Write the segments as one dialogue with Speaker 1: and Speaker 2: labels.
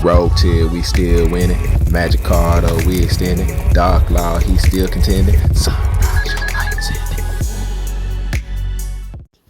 Speaker 1: Rogue tier, we still winning. Magic card, oh, we extending. Dark Law, he still contending. Sunrise, your lights in.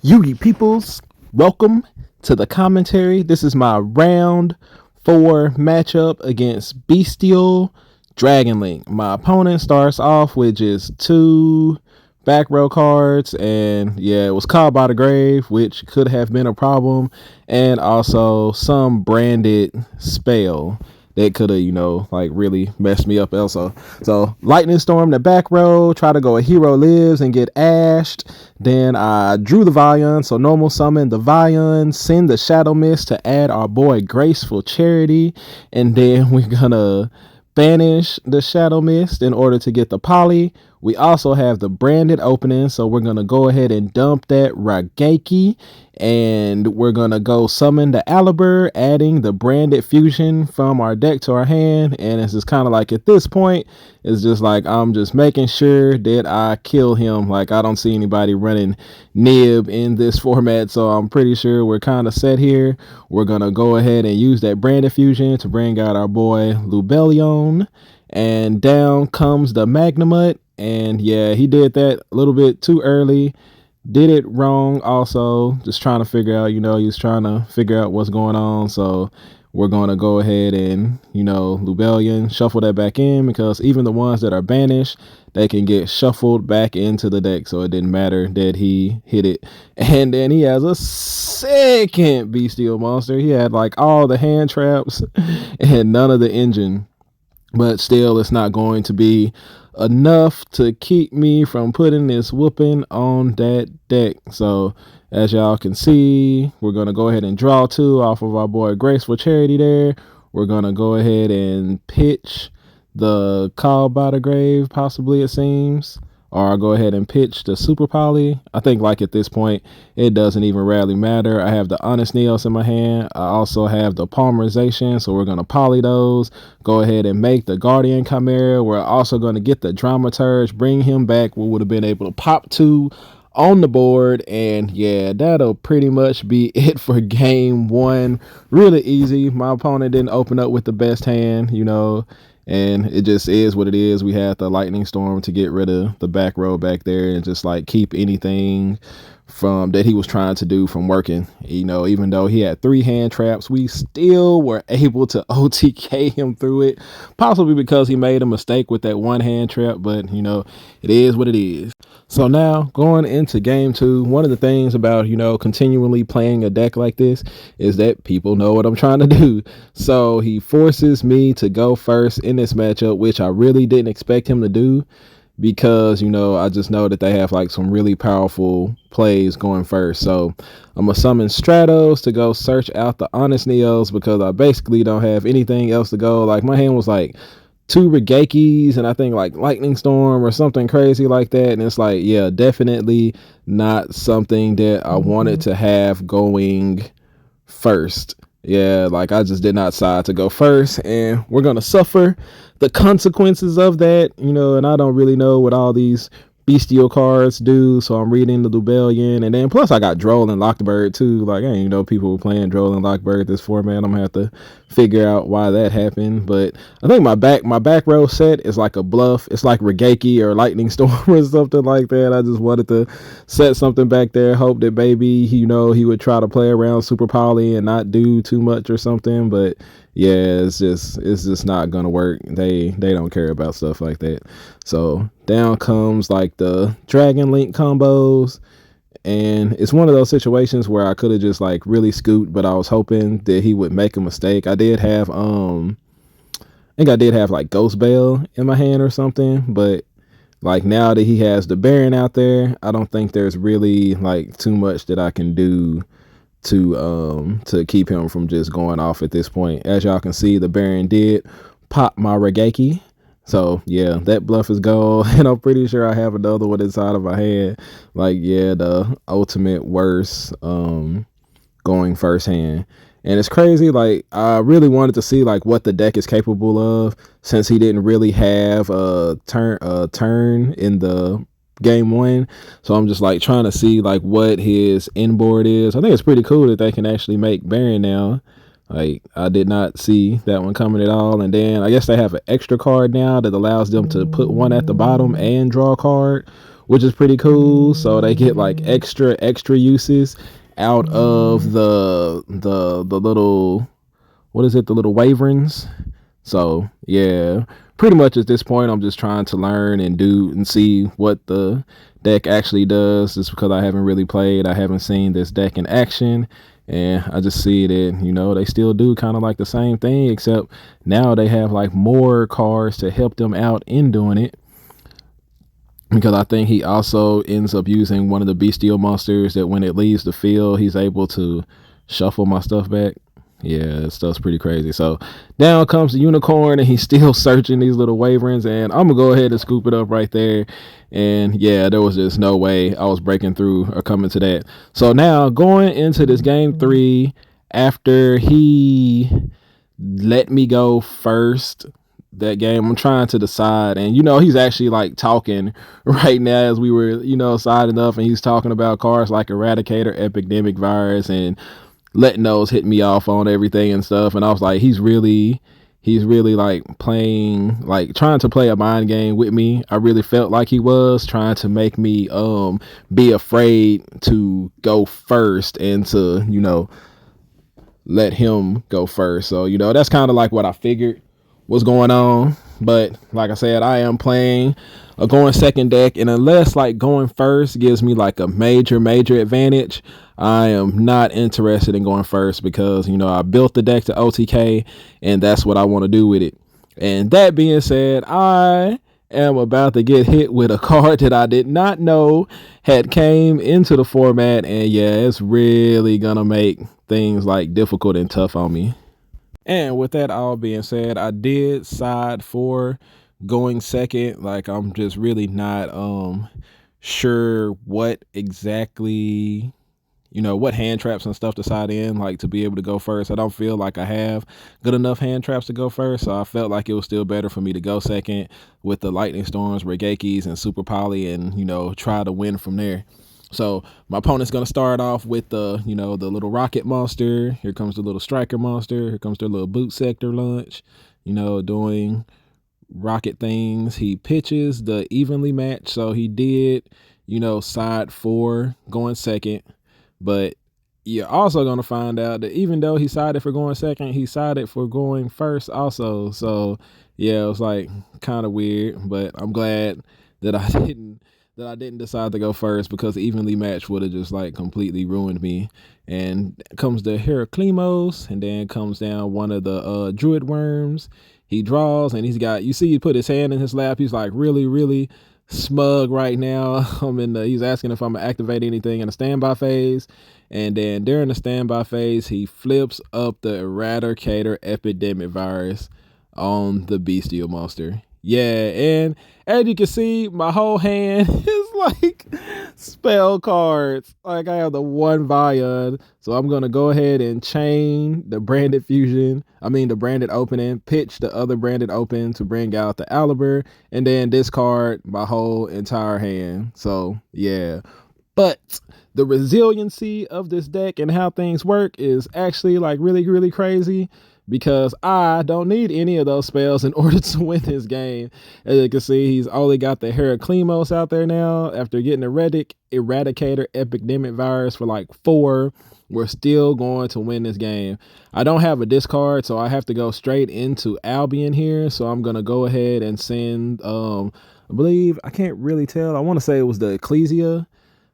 Speaker 1: Yugi peoples, welcome to the commentary. This is my round 4 matchup against Bystial Dragonlink. My opponent starts off with just 2 back row cards, and yeah, it was Called by the Grave, which could have been a problem, and also some branded spell that could have, like really messed me up also. So Lightning Storm the back row, try to go a Hero Lives and get ashed. Then I drew the Vion, so normal summon the Vion, send the Shadow Mist to add our boy Graceful Charity, and then we're gonna banish the Shadow Mist in order to get the Poly. We also have the branded opening, so we're gonna go ahead and dump that Raigeki, and we're gonna go summon the Aliber, adding the branded fusion from our deck to our hand. And it's just kind of like at this point, it's just like I'm just making sure that I kill him. Like I don't see anybody running Nib in this format, so I'm pretty sure we're kind of set here. We're gonna go ahead and use that branded fusion to bring out our boy Lubellion, and down comes the Magnamut. And yeah, he did that a little bit too early. Did it wrong also. Just trying to figure out, he was trying to figure out what's going on. So we're going to go ahead and, Lubellion, shuffle that back in, because even the ones that are banished, they can get shuffled back into the deck. So it didn't matter that he hit it. And then he has a second Bestial monster. He had like all the hand traps and none of the engine. But still, it's not going to be enough to keep me from putting this whooping on that deck. So as y'all can see, we're going to go ahead and draw 2 off of our boy Graceful Charity there. We're going to go ahead and pitch the Called by the Grave, possibly, it seems. Or I'll go ahead and pitch the Super Poly. I think like at this point, it doesn't even really matter. I have the Honest Neos in my hand. I also have the Polymerization, so we're going to poly those. Go ahead and make the Guardian Chimera. We're also going to get the Dramaturge, bring him back. We would have been able to pop 2 on the board, and yeah, that'll pretty much be it for game 1. Really easy. My opponent didn't open up with the best hand, and it just is what it is. We had the Lightning Storm to get rid of the back row back there and just like keep anything from that he was trying to do from working. Even though he had 3 hand traps, we still were able to OTK him through it, possibly because he made a mistake with that 1 hand trap, but it is what it is. So now going into game 2, one of the things about continually playing a deck like this is that people know what I'm trying to do. So he forces me to go first in this matchup, which I really didn't expect him to do, because I just know that they have like some really powerful plays going first. So I'm gonna summon Stratos to go search out the Honest Neos, because I basically don't have anything else to go. Like my hand was like 2 Raigekis and I think like Lightning Storm or something crazy like that, and it's like, yeah, definitely not something that I wanted to have going first. Yeah, like I just did not decide to go first, and we're gonna suffer the consequences of that, and I don't really know what all these Bestial cards do, so I'm reading the Lubellion, and then plus I got Droll and Lockbird too. Like I didn't know people were playing Droll and Lockbird this format. I'm gonna have to figure out why that happened, but I think my back row set is like a bluff. It's like Raigeki or Lightning Storm or something like that. I just wanted to set something back there, hope that maybe he would try to play around Super Poly and not do too much or something, but yeah, it's just not gonna work. They don't care about stuff like that. So down comes like the Dragonlink combos, and it's one of those situations where I could have just like really scoot, but I was hoping that he would make a mistake. I did have I think I did have like Ghost Bell in my hand or something, but like now that he has the Baron out there, I don't think there's really like too much that I can do to keep him from just going off at this point. As y'all can see, the Baron did pop my Raigeki. So yeah, that bluff is gone, and I'm pretty sure I have another one inside of my hand. Like yeah, the ultimate worst going first hand. And it's crazy, like I really wanted to see like what the deck is capable of, since he didn't really have a turn in the game 1. So I'm just like trying to see like what his inboard is. I think it's pretty cool that they can actually make Baron now. Like, I did not see that one coming at all. And then I guess they have an extra card now that allows them to put one at the bottom and draw a card, which is pretty cool. So they get like extra uses out of the little, what is it, the little waverings. So yeah, pretty much at this point I'm just trying to learn and do and see what the deck actually does, just because I haven't really played. I haven't seen this deck in action, and I just see that, you know, they still do kind of like the same thing, except now they have like more cards to help them out in doing it, because I think he also ends up using one of the bestial monsters that when it leaves the field he's able to shuffle my stuff back. Yeah, that stuff's pretty crazy. So down comes the unicorn, and he's still searching these little waverings, and I'm gonna go ahead and scoop it up right there. And yeah, there was just no way I was breaking through or coming to that. So now going into this game 3, after he let me go first that game, I'm trying to decide, and you know, he's actually like talking right now as we were, you know, siding up, and he's talking about cards like Eradicator Epidemic virus and letting those hit me off on everything and stuff. And I was like, he's really like playing, like trying to play a mind game with me. I really felt like he was trying to make me be afraid to go first and to, you know, let him go first. So, you know, that's kind of like what I figured was going on. But like I said, I am playing a going second deck, and unless like going first gives me like a major advantage, I am not interested in going first, because, you know, I built the deck to OTK and that's what I want to do with it. And that being said, I am about to get hit with a card that I did not know had came into the format, and yeah, it's really gonna make things like difficult and tough on me. And with that all being said, I did side for going second. Like, I'm just really not sure what exactly, you know, what hand traps and stuff to side in, like to be able to go first. I don't feel like I have good enough hand traps to go first, so I felt like it was still better for me to go second with the Lightning Storms, Regekis, and Super Poly, and, you know, try to win from there. So my opponent's going to start off with the, you know, the little rocket monster. Here comes the little striker monster. Here comes their little boot sector lunch, you know, doing rocket things. He pitches the evenly match. So he did, you know, side for going second. But you're also going to find out that even though he sided for going second, he sided for going first also. So yeah, it was like kind of weird, but I'm glad that I didn't decide to go first, because the evenly match would have just like completely ruined me. And comes the Heraclimos, and then comes down one of the druid worms. He draws, and he's got, you see, he put his hand in his lap. He's like really smug right now. He's asking if I'm gonna activate anything in the standby phase. And then during the standby phase, he flips up the Eradicator Epidemic virus on the bestial monster. Yeah, and as you can see, my whole hand is like spell cards. Like, I have the one Vion, so I'm gonna go ahead and chain the branded the branded opening, pitch the other branded open to bring out the Aliber, and then discard my whole entire hand. So yeah, but the resiliency of this deck and how things work is actually like really crazy, because I don't need any of those spells in order to win this game. As you can see, he's only got the Heraclimos out there now. After getting Eradicator Epidemic virus for like 4, we're still going to win this game. I don't have a discard, so I have to go straight into Albion here. So I'm going to go ahead and send, I believe, I can't really tell, I want to say it was the Ecclesia,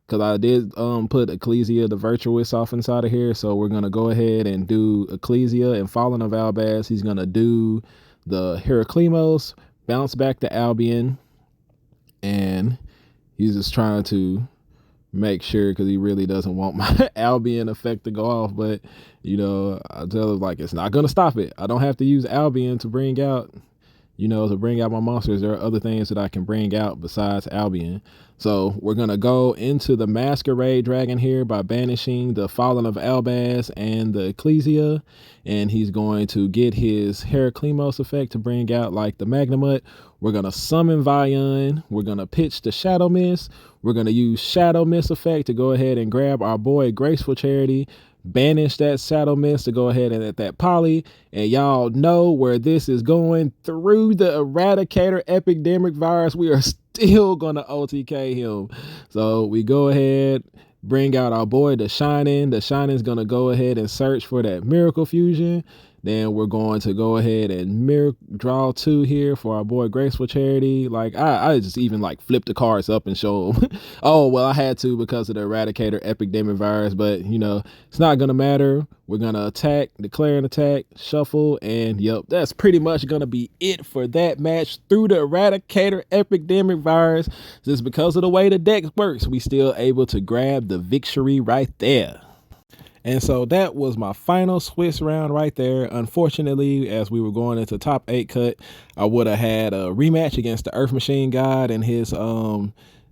Speaker 1: because I did put Ecclesia the Virtuous off inside of here. So we're going to go ahead and do Ecclesia and Fallen of Albaz. He's going to do the Heraclimos, bounce back to Albion, and he's just trying to make sure, because he really doesn't want my Albion effect to go off. But, you know, I tell him, like, it's not going to stop it. I don't have to use Albion to bring out, you know, to bring out my monsters. There are other things that I can bring out besides Albion. So we're going to go into the Masquerade Dragon here by banishing the Fallen of Albaz and the Ecclesia. And he's going to get his Heraclimos effect to bring out like the Magnamut. We're going to summon Vion. We're going to pitch the Shadow Mist. We're going to use Shadow Mist effect to go ahead and grab our boy Graceful Charity, banish that Shadow Mist to go ahead and at that poly. And y'all know where this is going. Through the Eradicator Epidemic virus, we are still gonna OTK him. So we go ahead, bring out our boy the Shining. The Shining's gonna go ahead and search for that Miracle Fusion. Then we're going to go ahead and draw 2 here for our boy Graceful Charity. Like, I just even like flip the cards up and show them. Oh, well, I had to because of the Eradicator Epidemic virus, but you know, it's not going to matter. We're going to attack, declare an attack, shuffle, and yep, that's pretty much going to be it for that match through the Eradicator Epidemic virus. Just because of the way the deck works, we still able to grab the victory right there. And so that was my final Swiss round right there. Unfortunately, as we were going into top 8 cut, I would have had a rematch against the Earth Machine God and his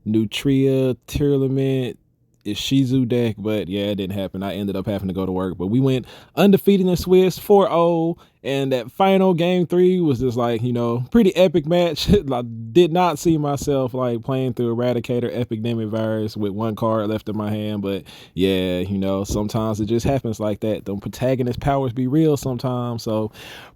Speaker 1: Nutria Tearlament Ishizu deck, but yeah, it didn't happen. I ended up having to go to work, but we went undefeated in Swiss 4-0, and that final game 3 was just like, you know, pretty epic match. I did not see myself like playing through Eradicator Epidemic virus with 1 card left in my hand, but yeah, you know, sometimes it just happens like that. The protagonist powers be real sometimes. So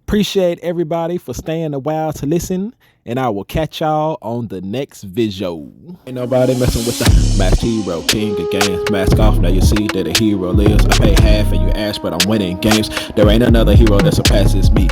Speaker 1: appreciate everybody for staying a while to listen, and I will catch y'all on the next video. Ain't nobody messing with the masked hero, king of games. Mask off, now you see that a hero lives. I pay half and you ask, but I'm winning games. There ain't another hero that surpasses me.